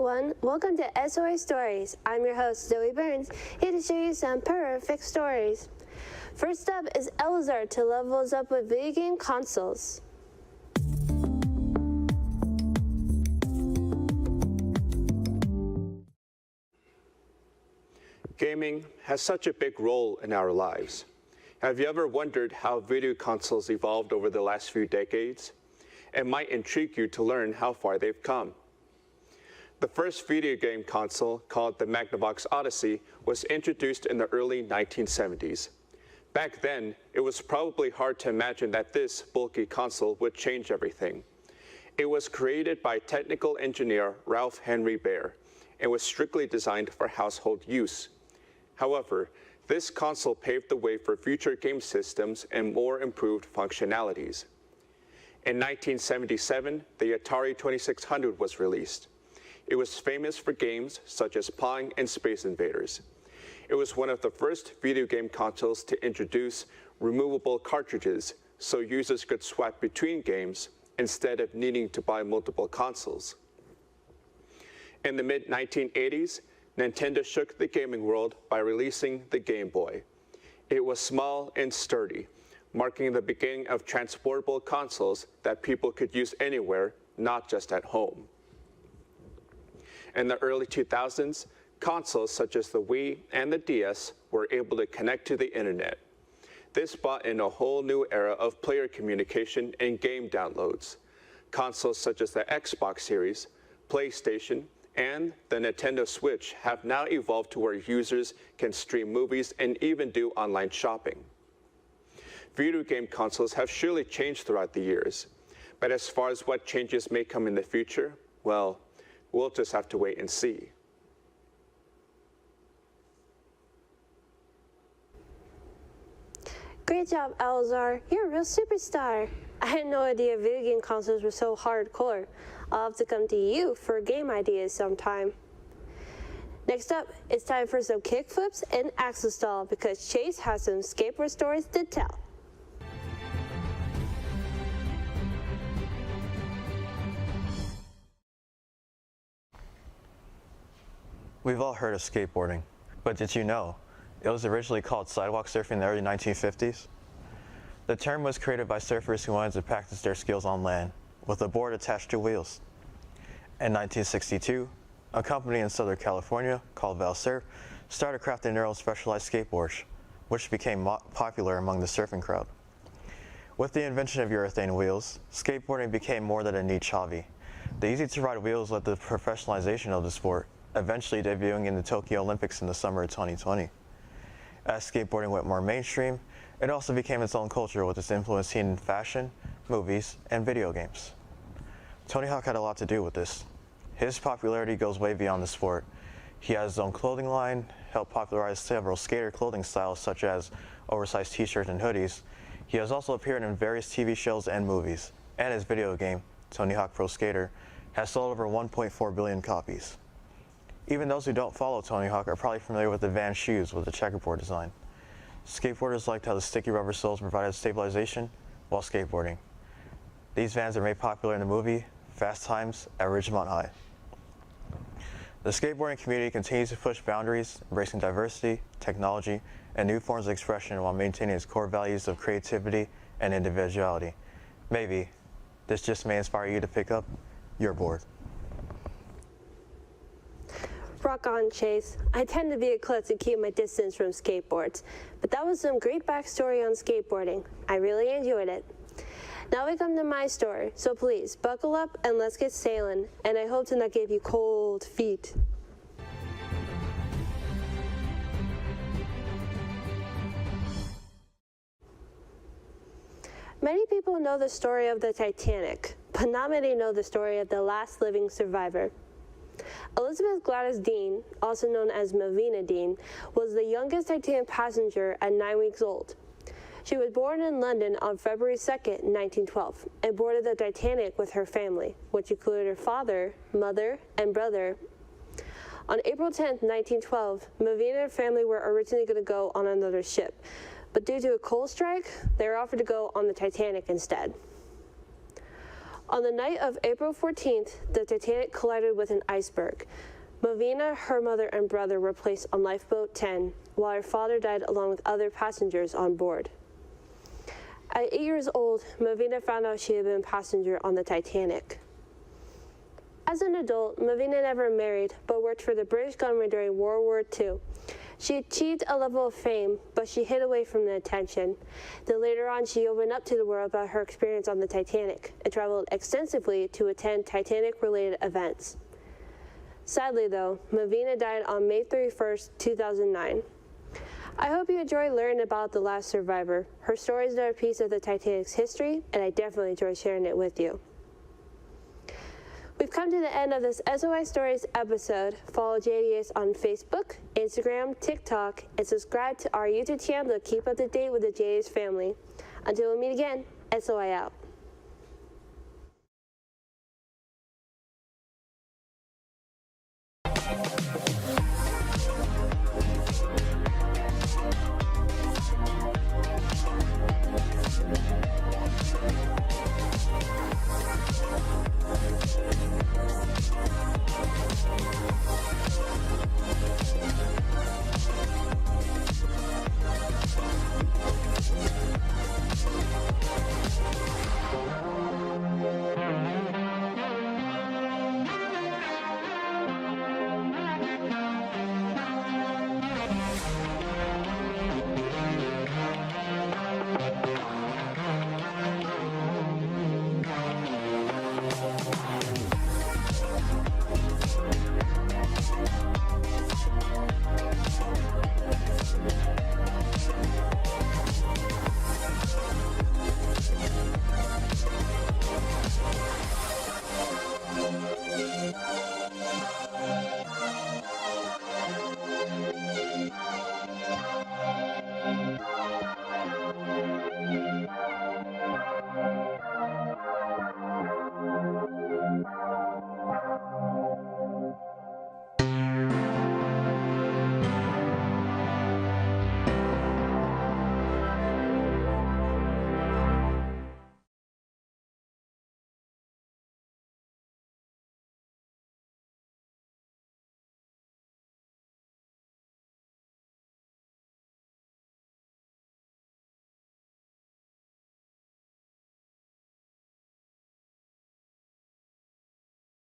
everyone, welcome to SOI Stories. I'm your host, Zoe Burns, here to show you some perfect stories. First up is Elazar to level us up with video game consoles. Gaming has such a big role in our lives. Have you ever wondered how video consoles evolved over the last few decades? It might intrigue you to learn how far they've come. The first video game console, called the Magnavox Odyssey, was introduced in the early 1970s. Back then, it was probably hard to imagine that this bulky console would change everything. It was created by technical engineer Ralph Henry Baer and was strictly designed for household use. However, this console paved the way for future game systems and more improved functionalities. In 1977, the Atari 2600 was released. It was famous for games such as Pong and Space Invaders. It was one of the first video game consoles to introduce removable cartridges so users could swap between games instead of needing to buy multiple consoles. In the mid-1980s, Nintendo shook the gaming world by releasing the Game Boy. It was small and sturdy, marking the beginning of transportable consoles that people could use anywhere, not just at home. In the early 2000s, consoles such as the Wii and the DS were able to connect to the internet. This brought in a whole new era of player communication and game downloads. Consoles such as the Xbox Series, PlayStation, and the Nintendo Switch have now evolved to where users can stream movies and even do online shopping. Video game consoles have surely changed throughout the years, but as far as what changes may come in the future, well, we'll just have to wait and see. Great job, Elazar. You're a real superstar. I had no idea video game consoles were so hardcore. I'll have to come to you for game ideas sometime. Next up, it's time for some kickflips and axle stall because Chase has some skateboard stories to tell. We've all heard of skateboarding, but did you know it was originally called sidewalk surfing in the early 1950s? The term was created by surfers who wanted to practice their skills on land, with a board attached to wheels. In 1962, a company in Southern California called Valsurf started crafting their own specialized skateboards, which became popular among the surfing crowd. With the invention of urethane wheels, skateboarding became more than a niche hobby. The easy-to-ride wheels led to the professionalization of the sport, eventually debuting in the Tokyo Olympics in the summer of 2020. As skateboarding went more mainstream, it also became its own culture with its influence seen in fashion, movies, and video games. Tony Hawk had a lot to do with this. His popularity goes way beyond the sport. He has his own clothing line, helped popularize several skater clothing styles such as oversized t-shirts and hoodies. He has also appeared in various TV shows and movies, and his video game, Tony Hawk Pro Skater, has sold over 1.4 billion copies. Even those who don't follow Tony Hawk are probably familiar with the Vans shoes with the checkerboard design. Skateboarders liked how the sticky rubber soles provided stabilization while skateboarding. These Vans are made popular in the movie Fast Times at Ridgemont High. The skateboarding community continues to push boundaries, embracing diversity, technology, and new forms of expression while maintaining its core values of creativity and individuality. Maybe this just may inspire you to pick up your board. Rock on, Chase. I tend to be a klutz to keep my distance from skateboards, but that was some great backstory on skateboarding. I really enjoyed it. Now we come to my story, so please buckle up and let's get sailing, and I hope to not give you cold feet. Many people know the story of the Titanic, but not many know the story of the last living survivor. Elizabeth Gladys Dean, also known as Melvina Dean, was the youngest Titanic passenger at 9 weeks old. She was born in London on February 2nd, 1912, and boarded the Titanic with her family, which included her father, mother, and brother. On April 10th, 1912, Melvina and her family were originally going to go on another ship, but due to a coal strike, they were offered to go on the Titanic instead. On the night of April 14th, the Titanic collided with an iceberg. Movina, her mother, and brother were placed on Lifeboat 10, while her father died along with other passengers on board. At 8 years old, Movina found out she had been a passenger on the Titanic. As an adult, Movina never married, but worked for the British government during World War II. She achieved a level of fame, but she hid away from the attention. Then later on, she opened up to the world about her experience on the Titanic and traveled extensively to attend Titanic-related events. Sadly, though, Movina died on May 31st, 2009. I hope you enjoyed learning about the last survivor. Her story is another piece of the Titanic's history, and I definitely enjoyed sharing it with you. We've come to the end of this SOI Stories episode. Follow JDS on Facebook, Instagram, TikTok, and subscribe to our YouTube channel to keep up to date with the JDS family. Until we meet again, SOI out.